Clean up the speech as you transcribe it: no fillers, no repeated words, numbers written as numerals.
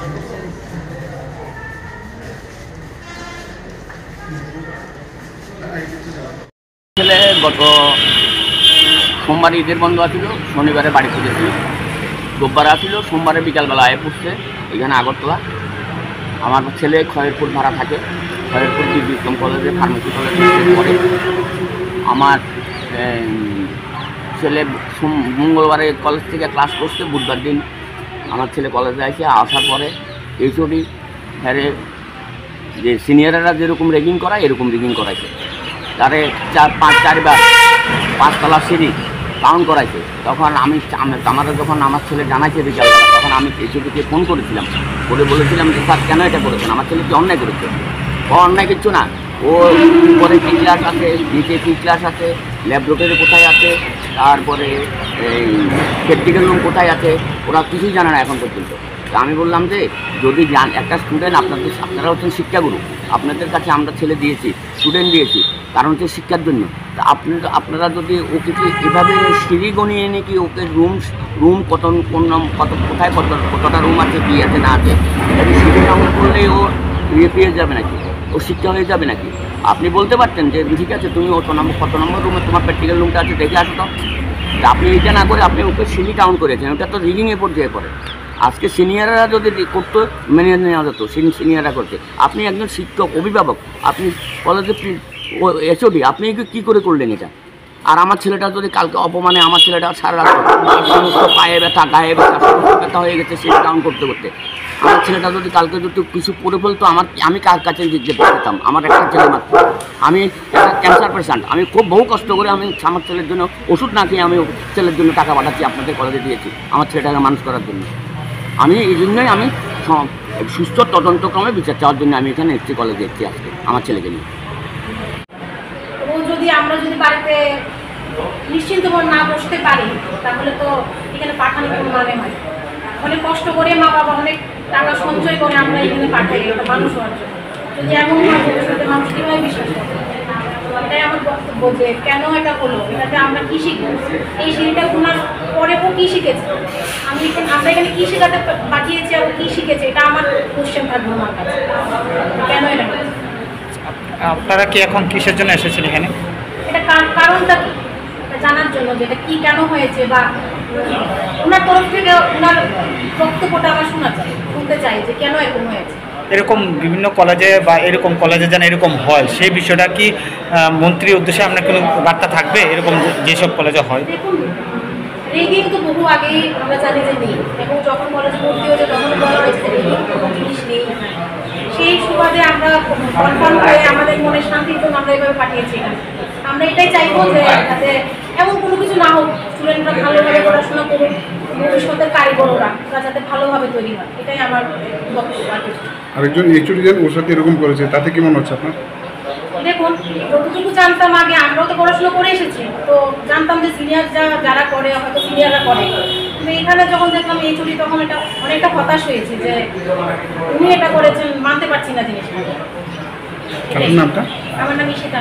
ছেলে গত সোমবার ঈদের বন্ধ আছিল, শনিবারে বাড়ি ফিরেছিল, রোববারে আসছিল, সোমবারে বিকালবেলা আয়ে পড়ছে এখানে আগরতলা। আমার ছেলে খয়েরপুর ভাড়া থাকে, খয়েরপুর বিক্রম কলেজে ফার্মেসি কলেজে পড়ে। আমার ছেলে মঙ্গলবারে কলেজ থেকে ক্লাস করছে, বুধবার দিন আমার ছেলে কলেজে আসে, আসার পরে এইচওডি হ্যারে যে সিনিয়ররা যেরকম রেগিং করায় এরকম রেগিং করাইছে। তারে চারবার 5 তলা সিঁড়ি কাউন্ট করাইছে। তখন আমাদের যখন আমার ছেলে জানাইছে বিকালবেলা, তখন আমি এইচওডিকে ফোন করেছিলাম, করে বলেছিলাম যে স্যার কেন এটা করেছেন, আমার ছেলে কি অন্যায় করেছে? ও অন্যায় কিচ্ছু না, ও উপরে কি ক্লাস আছে, নিচে কি ক্লাস আছে, ল্যাবরেটরি কোথায় আছে, তারপরে এই প্র্যাকটিক্যাল রুম কোথায় আছে, ওরা কিছুই জানে না এখন পর্যন্ত। তা আমি বললাম যে যদি একটা স্টুডেন্ট আপনারা হচ্ছেন শিক্ষাগুরু, আপনাদের কাছে আমরা ছেলে দিয়েছি, স্টুডেন্ট দিয়েছি, কারণ হচ্ছে শিক্ষার জন্য। তা আপনারা যদি ওকে এভাবে সিঁড়ি গণিয়ে এনে কি ওকে রুম কোথায় কতটা রুম আছে, কী আছে না আছে, যদি সিঁড়ি কাউন্ট করলে ও পেয়ে যাবে নাকি, ও শিক্ষা হয়ে যাবে নাকি? আপনি বলতে পারতেন যে ঠিক আছে তুমি কত নম্বর রুমে তোমার প্র্যাকটিক্যাল রুমটা আছে দেখে আসো। তো আপনি এটা না করে আপনি ওকে সিঁড়ি কাউন্ট করেছেন, ওটা তো রিগিংয়ে পর্যায়ে পড়ে। আজকে সিনিয়ররা যদি করতো মেনে নেওয়া যেত, সিনিয়ররা করছে। আপনি একজন শিক্ষক, অভিভাবক, আপনি কলেজে এইচওডি, আপনি কী করে করলেন এটা? আর আমার ছেলেটা যদি কালকে অপমানে আমার ছেলেটা সারা রাত সমস্ত পায়ে ব্যথা, গায়ে ব্যথা, সমস্ত ব্যথা হয়ে গেছে সিঁড়ি কাউন্ট করতে করতে, আমার ছেলেটা যদি কালকে যদি কিছু করে ফেলতো, আমি কার কাছে যেতে পারতাম? আমার একটা ছেলে মাত্র, আমি একটা ক্যান্সার পেশেন্ট, আমি খুব বহু কষ্ট করে আমি আমার ছেলের জন্য ওষুধ না খেয়ে আমি ছেলের জন্য টাকা পাঠাচ্ছি, আপনাদের কলেজে দিয়েছি আমার ছেলেটাকে মানুষ করার জন্য। আমি এই জন্যই আমি সুস্থ তদন্তক্রমে বিচার চাওয়ার জন্য আমি এখানে এসছি, কলেজে এসছি আজকে আমার ছেলেকে নিয়ে। আমরা যদি বাড়িতে নিশ্চিন্ত না বসতে পারি, তাহলে তো এখানে পাঠানো কোনো মানে হয়। অনেক কষ্ট করে মা বাবা অনেক টাকা সঞ্চয় করে আমরা এখানে পাঠাই একটা মানুষ হওয়ার জন্য। যদি এমন হয় ভবিষ্যতে মানুষ কীভাবে বিশ্বাস করবে? এটাই আমার বক্তব্য যে কেন এটা হলো, এটাতে আমরা কী শিখবো, এই সিঁড়িটা গুনার পরে ও কী শিখেছে, আমরা এখানে কী শেখাতে পাঠিয়েছি আর কী শিখেছে, এটা আমার কোশ্চেন থাকবে আমার কাছে। কেন এটা? আপনারা কি এখন কিসের জন্য এসেছেন এখানে? এটা কারণটা কি জানার জন্য, যে এটা কী কেন হয়েছে, বা ওনার তরফ থেকে ওনার বক্তব্যটা আমরা শুনতে চাই যে কেন এরকম হয়েছে। এরকম বিভিন্ন কলেজে বা এরকম কলেজে যেন এরকম হয়, সেই বিষয়টা কি মন্ত্রীর উদ্দেশ্যে আপনার কোনো বার্তা থাকবে এরকম যেসব কলেজে হয়? দেখুন, রেগিং তো বহু আগেই আমরা জানি যে নেই, এবং যখন কলেজে ভর্তি হয়েছে তখন বলা হয়েছে যে রেগিং কোনো জিনিস নেই। সেই সুবাদে আমরা কনফার্ম হয়ে আমাদের মনে শান্তির জন্য আমরা এভাবে পাঠিয়েছি। আমরা এটাই চাইবো যে যাতে এমন কোনো কিছু না হোক, স্টুডেন্টরা ভালোভাবে পড়াশোনা করুক, ভবিষ্যতের কারিগররা যাতে ভালোভাবে তৈরি হয়, এটাই আমার বক্তব্য। আরেকজন এইচওডি ওর সাথে এরকম করেছে, তাতে কি মনে হচ্ছে আপনার? দেখুন, যতটুকু জানতাম আগে, আমরাও তো পড়াশোনা করে এসেছি, তো জানতাম যে সিনিয়র যারা করে হয়তো সিনিয়ররা করে, কিন্তু এখানে যখন দেখলাম এইচওডি, তখন এটা অনেকটা হতাশ হয়েছে যে উনি এটা করেছেন, মানতে পারছি না জিনিসটা। আপনার নামটা? আমার নাম ঈশিতা।